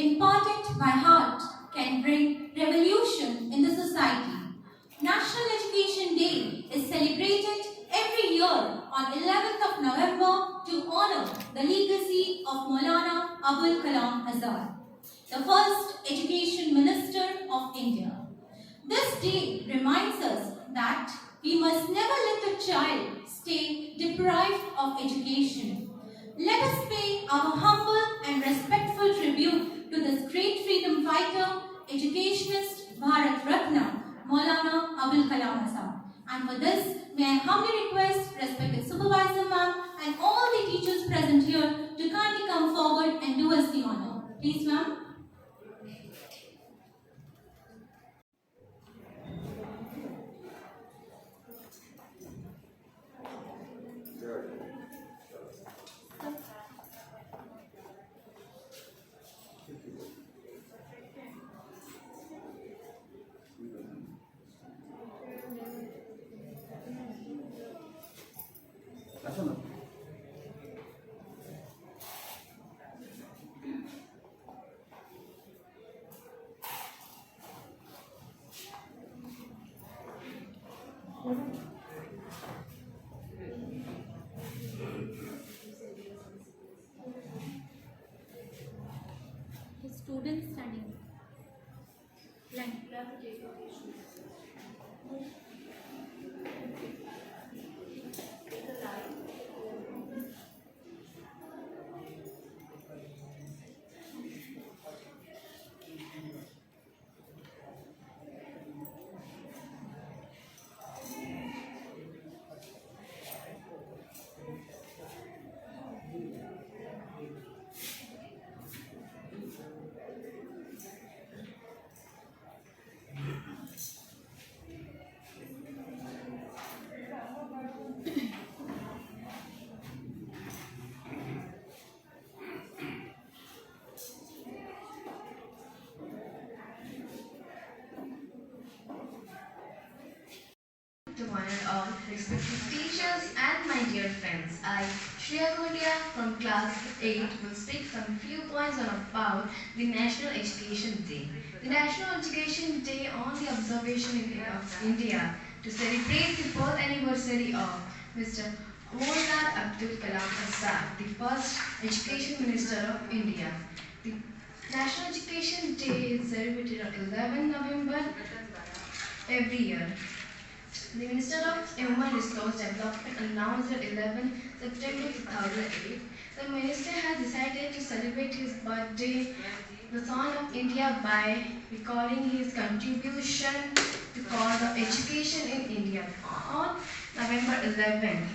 imparted by heart can bring revolution in the society. National Education Day is celebrated every year on 11th of November to honor the legacy of Maulana Abul Kalam Azad, the first Education Minister of India. This day reminds us that we must never let a child stay deprived of education. Let us pay our humble and respectful tribute to this great freedom fighter, educationist, Bharat Ratna, Maulana Abul Kalam Azad. And for this, may I humbly request respected Supervisor Ma'am and all the teachers present here to kindly come forward and do us the honor. Please, ma'am. Students standing. Line. To one and all, respected teachers and my dear friends, I, Shreya Kotia from class 8 will speak some few points on about the National Education Day. The National Education Day on the observation of India to celebrate the birth anniversary of Mr. Maulana Abdul Kalam Azad, the first Education Minister of India. The National Education Day is celebrated on 11 November every year. The Minister of Human Resource Development announced on 11 September 2008. The Minister has decided to celebrate his birthday, the Son of India, by recording his contribution to the cause of education in India. On November 11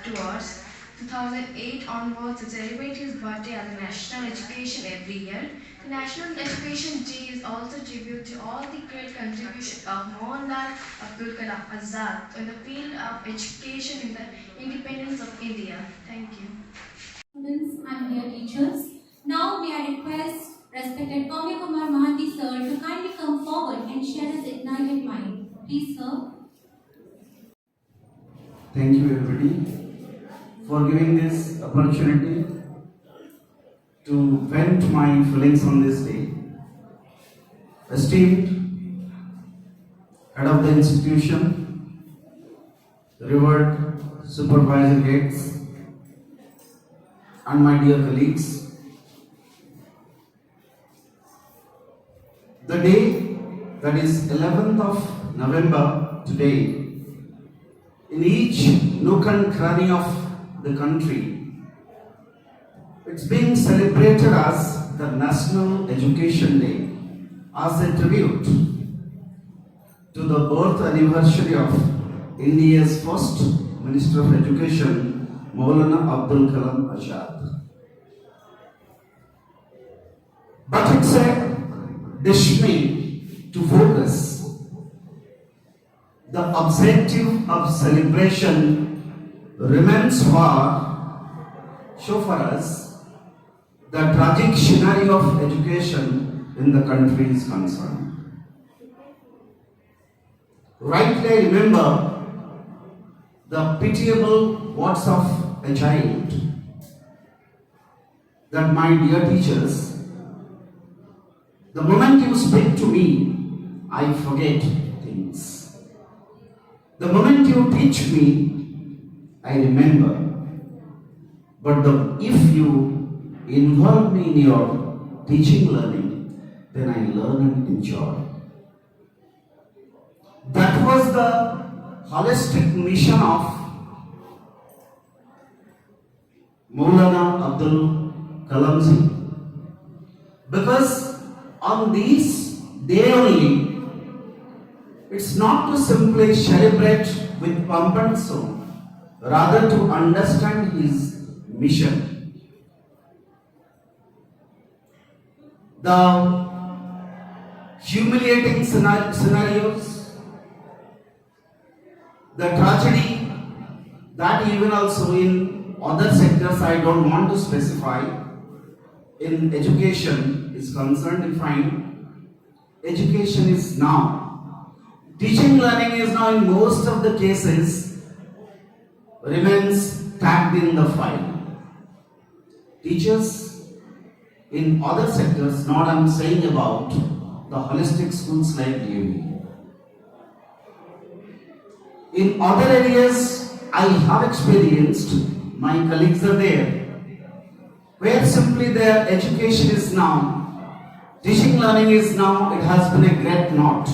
towards 2008 onwards to celebrate his birthday as a national education every year. The National Education Day is also tribute to all the great contribution of Maulana Abdul Kalam Azad in the field of education in the independence of India. Thank you. Students and dear teachers, now may I request respected Kamya Kumar Mahanti sir to kindly come forward and share his ignited mind. Please, sir. Thank you everybody for giving this opportunity to vent my feelings on this day. Esteemed head of the institution, revered supervisor heads, and my dear colleagues, the day that is 11th of November today, in each nook and cranny of the country, it's being celebrated as the National Education Day as a tribute to the birth anniversary of India's first Minister of Education, Maulana Abdul Kalam Azad. But it's a destiny to focus. The objective of celebration remains show for us the tragic scenario of education in the country is concerned. Rightly I remember the pitiable words of a child that my dear teachers, The moment you speak to me, I forget things. The moment you teach me, I remember. But if you involve me in your teaching learning, then I learn and enjoy. That was the holistic mission of Maulana Abdul Kalam Ji. Because on this day only, it's not to simply celebrate with pomp and show, rather to understand his mission. The humiliating scenarios, the tragedy that even also in other sectors I don't want to specify, in education is concerned, defined. Education is now, teaching learning is now in most of the cases remains tagged in the file. Teachers in other sectors, not I'm saying about the holistic schools like DAV. In other areas I have experienced, my colleagues are there, where simply their education is now, teaching learning is now, it has been a great knot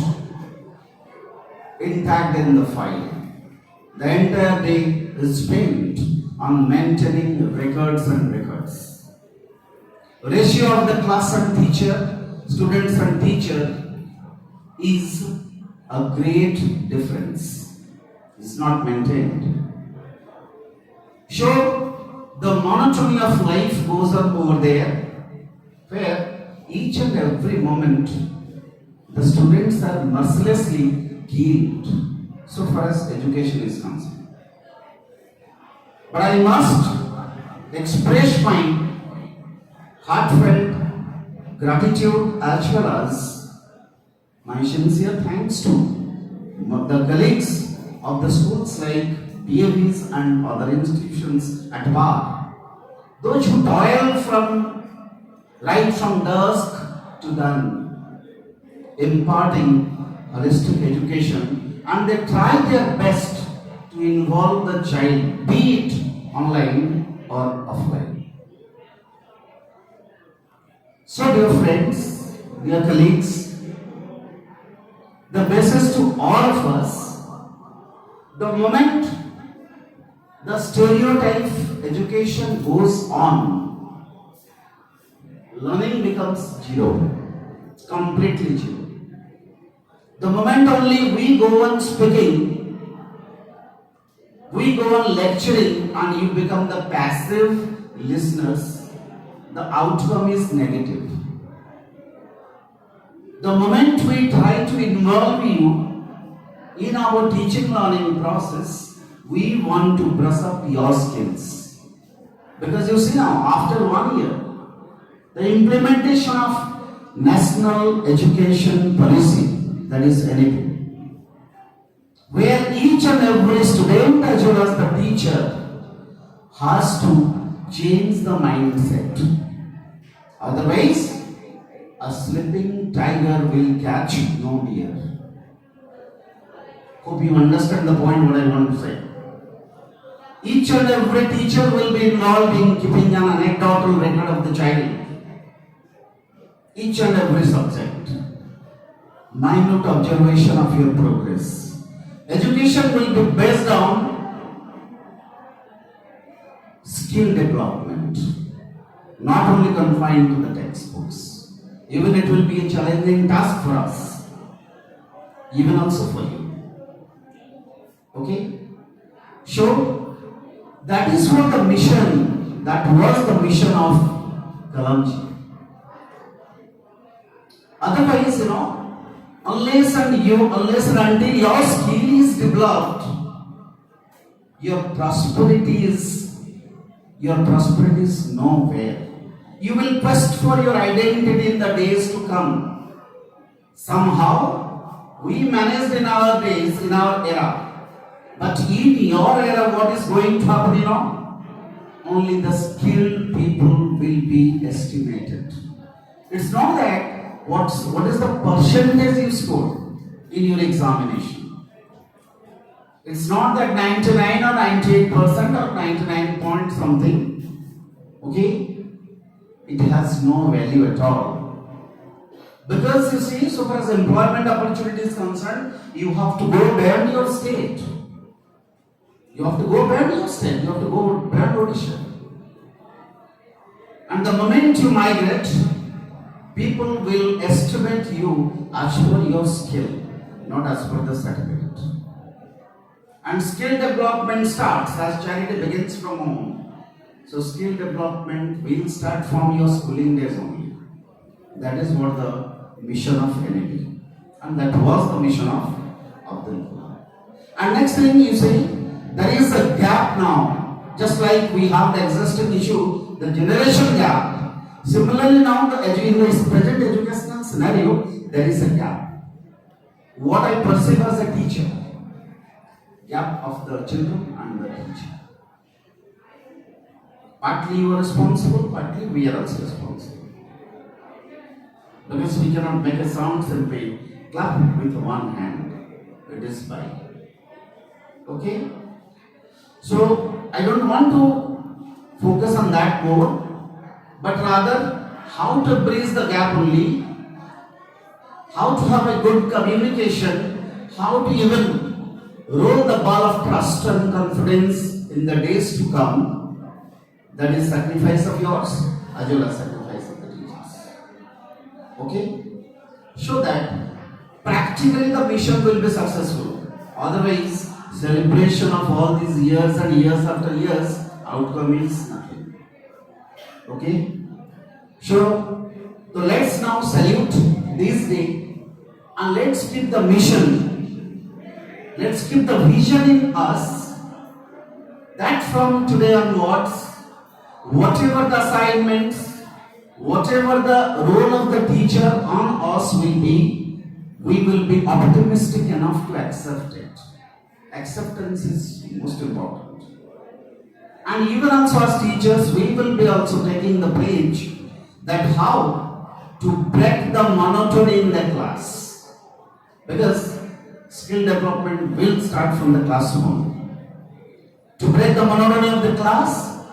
intact in the file. The entire day is spent on maintaining records and records. Ratio of the class and teacher, students and teacher is a great difference. It's not maintained. So, the monotony of life goes on over there, where each and every moment the students are mercilessly killed, so far as education is concerned. But I must express my heartfelt gratitude as well as my sincere thanks to the colleagues of the schools like PAVs and other institutions at PAR, those who toil right from dusk to dawn, imparting holistic education, and they try their best to involve the child, be it online or offline. So, dear friends, dear colleagues, the message to all of us, the moment the stereotype education goes on, learning becomes zero, completely zero. The moment only we go on speaking, we go on lecturing, and you become the passive listeners, the outcome is negative. The moment we try to involve you in our teaching learning process, we want to brush up your skills. Because you see now, after 1 year, the implementation of National Education Policy, that is NEP, where each and every student as well as the teacher has to change the mindset. Otherwise, a sleeping tiger will catch no deer. Hope you understand the point what I want to say. Each and every teacher will be involved in keeping an anecdotal record of the child. Each and every subject. Minute observation of your progress. Education will be based on skill development, not only confined to the textbooks. Even it will be a challenging task for us, even also for you. Okay? So, that is what the mission, that was the mission of Kalamji. Otherwise, unless and until your skill is developed, your prosperity is nowhere. You will quest for your identity in the days to come. Somehow, we managed in our days, in our era. But in your era, what is going to happen, Only the skilled people will be estimated. It's not that what is the percentage you scored in your examination? It's not that 99 or 98% or 99 point something. Okay? It has no value at all. Because you see, so far as employment opportunity is concerned, you have to go beyond your state. You have to go beyond your state. You have to go beyond Odisha. And the moment you migrate, people will estimate you as per your skill, not as per the certificate. And skill development starts as charity begins from home. So skill development will start from your schooling days only. That is what the mission of NAP. And that was the mission of Abdul Kalam. And next thing you say, there is a gap now. Just like we have the existing issue, the generation gap. Similarly now in the present educational scenario, there is a gap. What I perceive as a teacher, gap of the children and the teacher. Partly you are responsible, partly we are also responsible. Because we cannot make a sound simply clap with one hand. It is by. Okay? So I don't want to focus on that more, but rather how to bridge the gap only, how to have a good communication, how to even roll the ball of trust and confidence in the days to come. That is sacrifice of yours as well as sacrifice of the teachers. Okay? So that practically the mission will be successful. Otherwise, celebration of all these years and years after years, outcome is nothing. Okay? So let's now salute this day and let's keep the mission. Let's keep the vision in us that from today onwards, whatever the assignments, whatever the role of the teacher on us will be, we will be optimistic enough to accept it. Acceptance is most important. And even also as teachers, we will be also taking the pledge that how to break the monotony in the class. Because skill development will start from the classroom. To break the monotony of the class,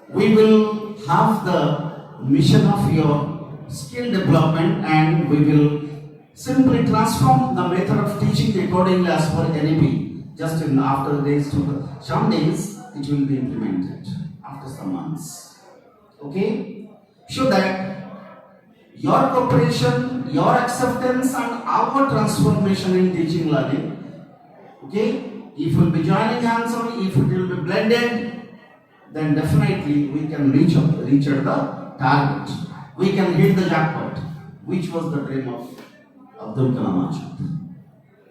we will have the mission of your skill development and we will simply transform the method of teaching accordingly as per NAP. Just in after days to some days, it will be implemented after some months. Okay? So that your cooperation, your acceptance and our transformation in teaching learning, okay? If we'll be joining hands only, if it will be blended, then definitely we can reach at the target. We can hit the jackpot, which was the dream of Abdul Kalam Azad.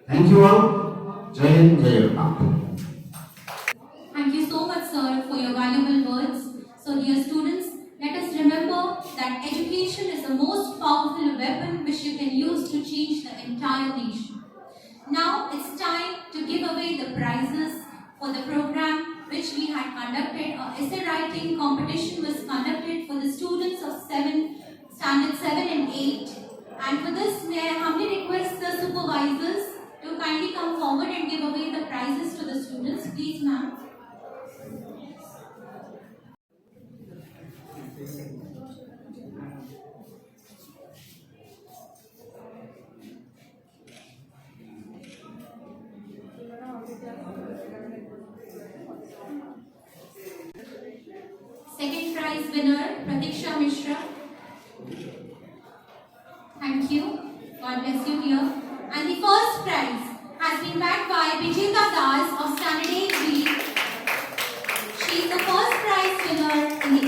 Thank you all. Jai Hind, Jai Bharat. Thank you so much, sir, for your valuable words. So, dear students, let us remember that education is the most powerful weapon which you can use to change the entire nation. Now, it's time to give away the prizes for the program which we had conducted. Our essay writing competition was conducted for the students of standard 7 and 8. And for this, may I humbly request the supervisors to kindly come forward and give away the prizes to the students. Please, ma'am. Second prize winner, Pratiksha Mishra. Thank you. God bless you, dear. And the first prize has been backed by Vijeta Das of Standard 8B. She is the first prize winner in the